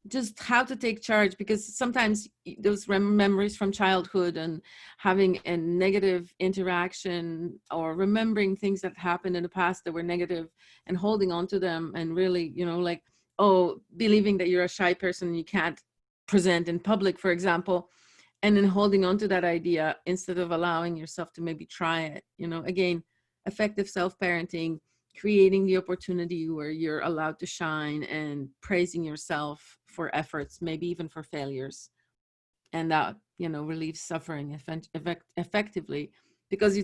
just how to take charge, because sometimes those memories from childhood and having a negative interaction or remembering things that happened in the past that were negative and holding on to them and really, believing that you're a shy person and you can't present in public, for example, and then holding on to that idea instead of allowing yourself to maybe try it. Again, effective self-parenting, creating the opportunity where you're allowed to shine and praising yourself for efforts, maybe even for failures. And that, relieves suffering effectively, because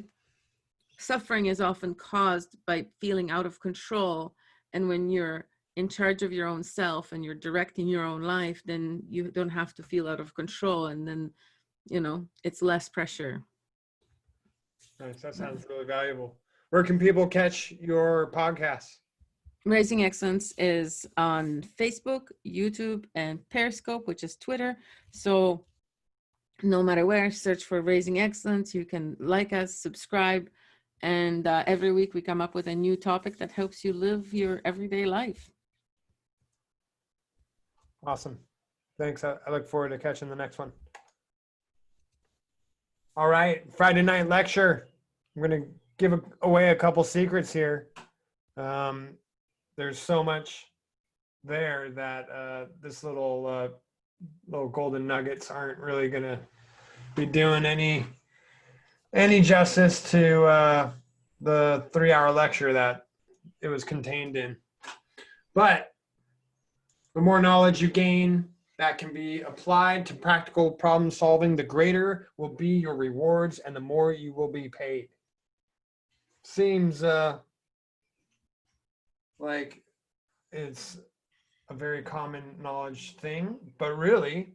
suffering is often caused by feeling out of control. And when you're in charge of your own self and you're directing your own life, then you don't have to feel out of control. And then, it's less pressure. Nice. That sounds really valuable. Where can people catch your podcast? Raising Excellence is on Facebook, YouTube, and Periscope, which is Twitter. So no matter where, search for Raising Excellence. You can like us, subscribe, and every week we come up with a new topic that helps you live your everyday life. Awesome. Thanks. I look forward to catching the next one. All right, Friday night lecture. I'm going to give away a couple secrets here. There's so much there that this little golden nuggets aren't really going to be doing any justice to the 3-hour lecture that it was contained in. But the more knowledge you gain that can be applied to practical problem solving, the greater will be your rewards and the more you will be paid. Seems like it's a very common knowledge thing, but really,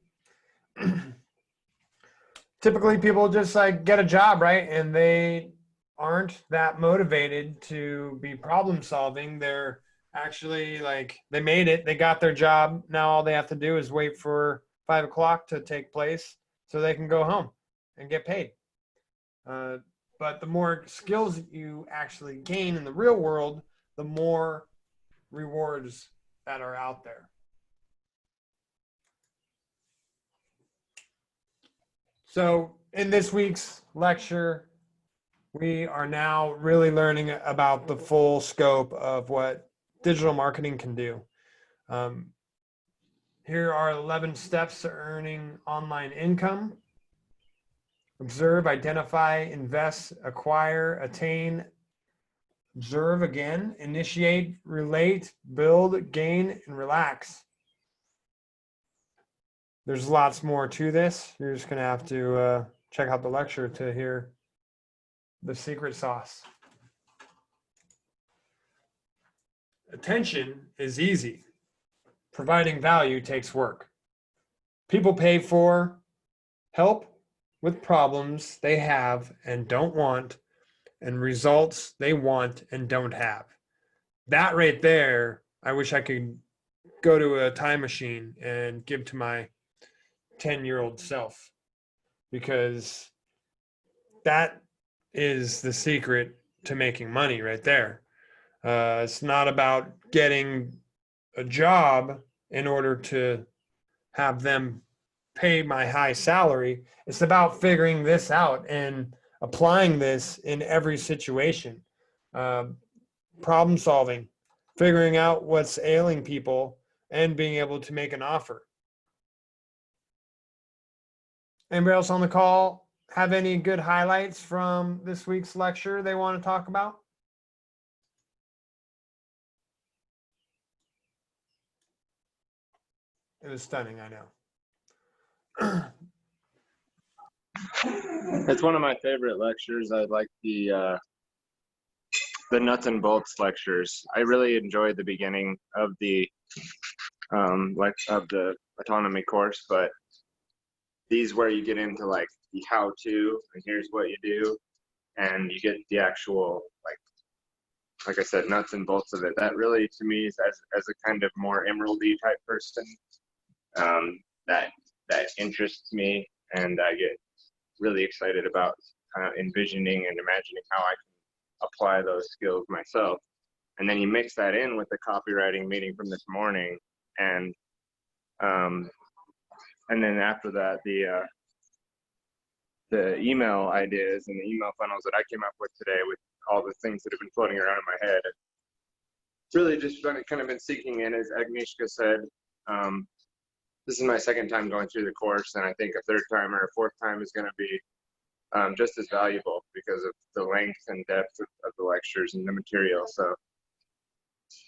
typically people just like get a job, right? And they aren't that motivated to be problem solving. They're actually like, they made it, they got their job. Now all they have to do is wait for 5 o'clock to take place so they can go home and get paid. But the more skills you actually gain in the real world, the more rewards that are out there. So in this week's lecture, we are now really learning about the full scope of what digital marketing can do. Here are 11 steps to earning online income. Observe, identify, invest, acquire, attain, observe again, initiate, relate, build, gain, and relax. There's lots more to this. You're just going to have to check out the lecture to hear the secret sauce. Attention is easy. Providing value takes work. People pay for help with problems they have and don't want, and results they want and don't have. That right there, I wish I could go to a time machine and give to my 10-year-old self, because that is the secret to making money right there. It's not about getting a job in order to have them pay my high salary. It's about figuring this out and applying this in every situation. Problem solving, figuring out what's ailing people, and being able to make an offer. Anybody else on the call have any good highlights from this week's lecture they want to talk about? It was stunning, I know. It's one of my favorite lectures. I like the nuts and bolts lectures. I really enjoyed the beginning of the autonomy course, but these where you get into like the how-to and here's what you do, and you get the actual like I said, nuts and bolts of it. That really, to me, is as a kind of more emeraldy type person, that interests me, and I get really excited about envisioning and imagining how I can apply those skills myself. And then you mix that in with the copywriting meeting from this morning, and then after that, the email ideas and the email funnels that I came up with today, with all the things that have been floating around in my head. It's really just kind of been sinking in, as Agnieszka said. This is my second time going through the course, and I think a third time or a fourth time is going to be just as valuable because of the length and depth of the lectures and the material. So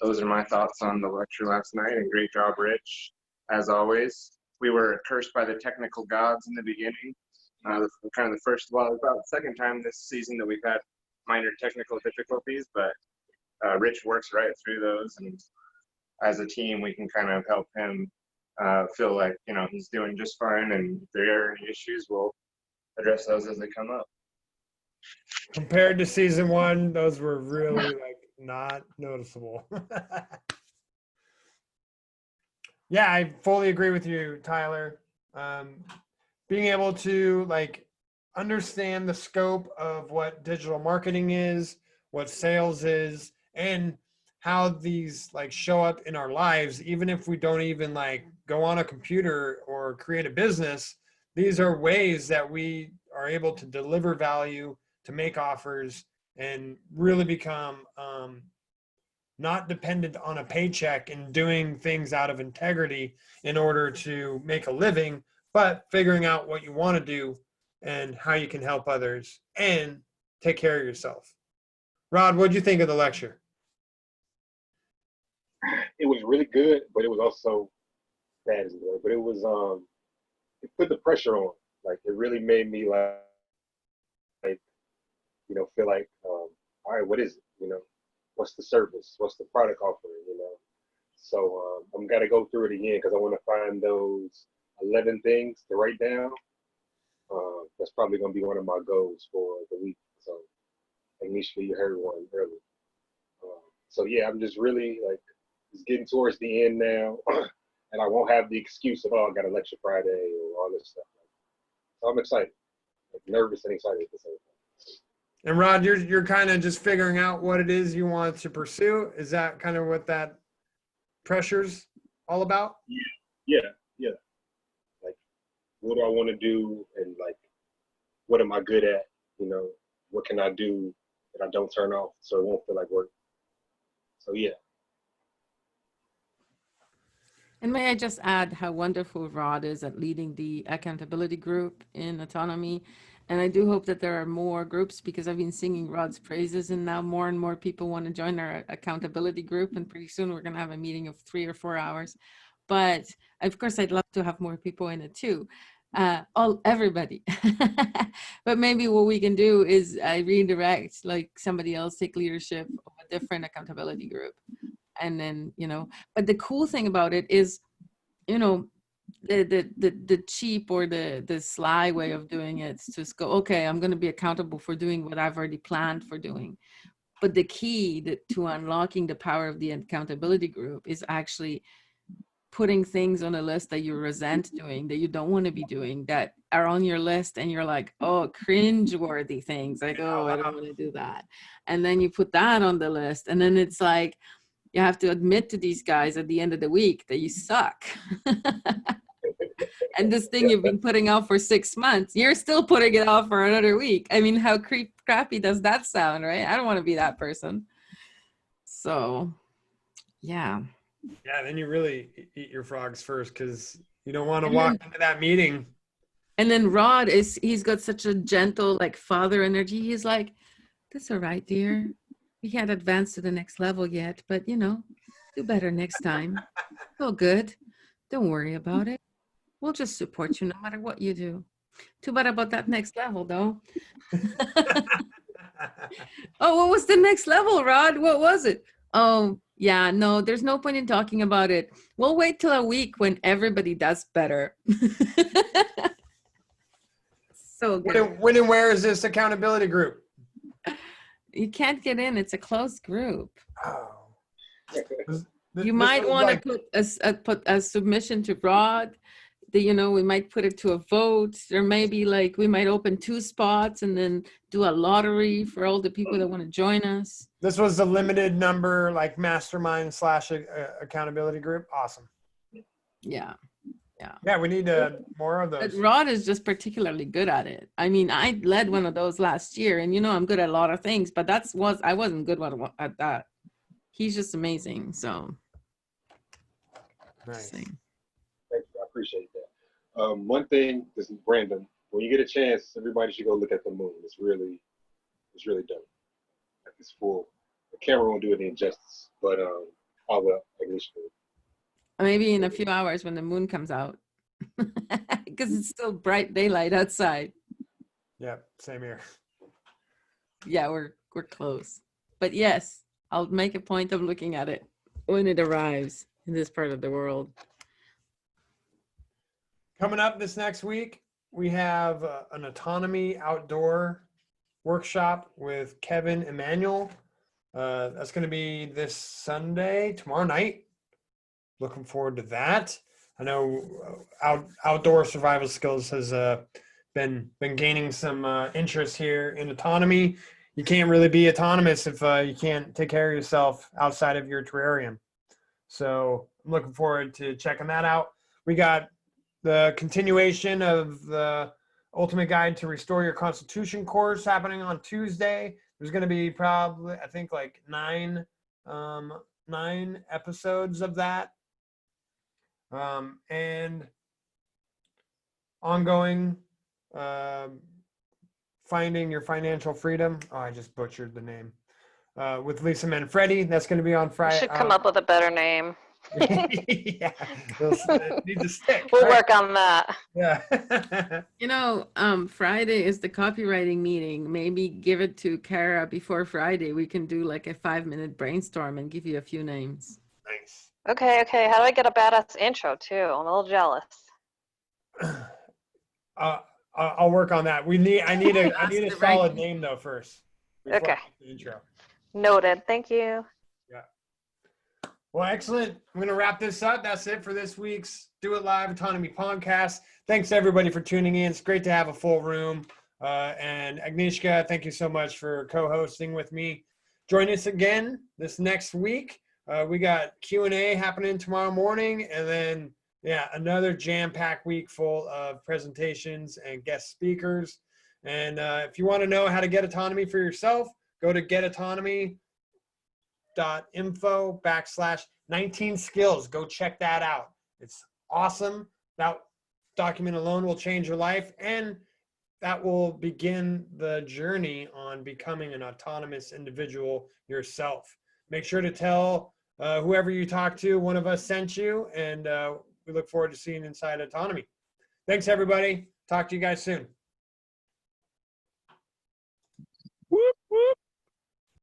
those are my thoughts on the lecture last night, and great job, Rich, as always. We were cursed by the technical gods in the beginning. Kind of the first, well, about the second time this season that we've had minor technical difficulties, but Rich works right through those, and as a team, we can kind of help him feel like, you know, he's doing just fine, and if there are any issues, we'll address those as they come up. Compared to season 1, those were really like not noticeable. Yeah, I fully agree with you, Tyler. Being able to like understand the scope of what digital marketing is, what sales is, and how these like show up in our lives, even if we don't even like go on a computer or create a business. These are ways that we are able to deliver value, to make offers, and really become not dependent on a paycheck and doing things out of integrity in order to make a living, but figuring out what you want to do and how you can help others and take care of yourself. Rod, what'd you think of the lecture? It was really good, but it was also bad as well. But it was it put the pressure on. Like it really made me like you know, feel like all right, what is it? You know, what's the service? What's the product offering? You know, so I'm gonna go through it again because I want to find those 11 things to write down. That's probably gonna be one of my goals for the week. So, initially, you heard one earlier. So yeah, I'm just really like it's getting towards the end now, and I won't have the excuse of I got a lecture Friday or all this stuff. So I'm excited, like, nervous and excited at the same time. And Rod, you're kind of just figuring out what it is you want to pursue. Is that kind of what that pressure's all about? Yeah. Like, what do I want to do, and like, what am I good at? You know, what can I do that I don't turn off so it won't feel like work? So yeah. And may I just add how wonderful Rod is at leading the accountability group in Autonomy. And I do hope that there are more groups, because I've been singing Rod's praises, and now more and more people want to join our accountability group. And pretty soon we're going to have a meeting of 3 or 4 hours. But of course, I'd love to have more people in it too. Everybody. But maybe what we can do is redirect, like somebody else take leadership of a different accountability group. And then, you know, but the cool thing about it is, you know, the cheap or the sly way of doing it is just go, okay, I'm going to be accountable for doing what I've already planned for doing. But the key to unlocking the power of the accountability group is actually putting things on a list that you resent doing, that you don't want to be doing, that are on your list, and you're like, oh, cringe-worthy things, like, oh, I don't want to do that. And then you put that on the list, and then it's like, you have to admit to these guys at the end of the week that you suck. And this thing you've been putting off for 6 months, you're still putting it off for another week. I mean, how crappy does that sound, right? I don't want to be that person. So, yeah. Yeah, then you really eat your frogs first, because you don't want to walk into that meeting. And then Rod he's got such a gentle, like, father energy. He's like, that's all right, dear. We can't advance to the next level yet, but, you know, do better next time. Oh, good. Don't worry about it. We'll just support you no matter what you do. Too bad about that next level, though. Oh, what was the next level, Rod? What was it? Oh, yeah, no, there's no point in talking about it. We'll wait till a week when everybody does better. So good. When and where is this accountability group? You can't get in. It's a closed group. Oh. You might want to put a submission to Rod. You know, we might put it to a vote. Or maybe like we might open 2 spots and then do a lottery for all the people that want to join us. This was a limited number, like mastermind / accountability group. Awesome. Yeah. Yeah, we need more of those. But Rod is just particularly good at it. I mean, I led one of those last year, and you know, I'm good at a lot of things, but I wasn't good at that. He's just amazing. So, nice. Thank you. I appreciate that. One thing, this is random. When you get a chance, everybody should go look at the moon. It's really dope. Like, it's full. The camera won't do it any justice, but I will. Maybe in a few hours when the moon comes out, because it's still bright daylight outside. Yeah, same here. Yeah, we're close. But yes, I'll make a point of looking at it when it arrives in this part of the world. Coming up this next week, we have an autonomy outdoor workshop with Kevin Emanuel. That's going to be this Sunday, tomorrow night. Looking forward to that. I know outdoor survival skills has been gaining some interest here in autonomy. You can't really be autonomous if you can't take care of yourself outside of your terrarium. So I'm looking forward to checking that out. We got the continuation of the Ultimate Guide to Restore Your Constitution course happening on Tuesday. There's going to be probably, I think, like 9 episodes of that. And ongoing Finding Your Financial Freedom. Oh, I just butchered the name. With Lisa Manfredi. That's going to be on You Friday. should come up with a better name. Yeah, it needs to stick. We'll right? work on that. Yeah. You know, Friday is the copywriting meeting. Maybe give it to Kara before Friday. We can do like a 5-minute brainstorm and give you a few names. Nice. Okay. How do I get a badass intro too? I'm a little jealous. I'll work on that. I need a solid name though first. Okay. The intro. Noted. Thank you. Yeah. Well, excellent. I'm going to wrap this up. That's it for this week's Do It Live Autonomy podcast. Thanks everybody for tuning in. It's great to have a full room. And Agnieszka, thank you so much for co-hosting with me. Join us again this next week. We got Q&A happening tomorrow morning, and then another jam-packed week full of presentations and guest speakers. And if you want to know how to get autonomy for yourself, go to getautonomy.info/19 skills. Go check that out. It's awesome. That document alone will change your life, and that will begin the journey on becoming an autonomous individual yourself. Make sure to tell whoever you talk to, one of us sent you, and we look forward to seeing inside Autonomy. Thanks, everybody. Talk to you guys soon.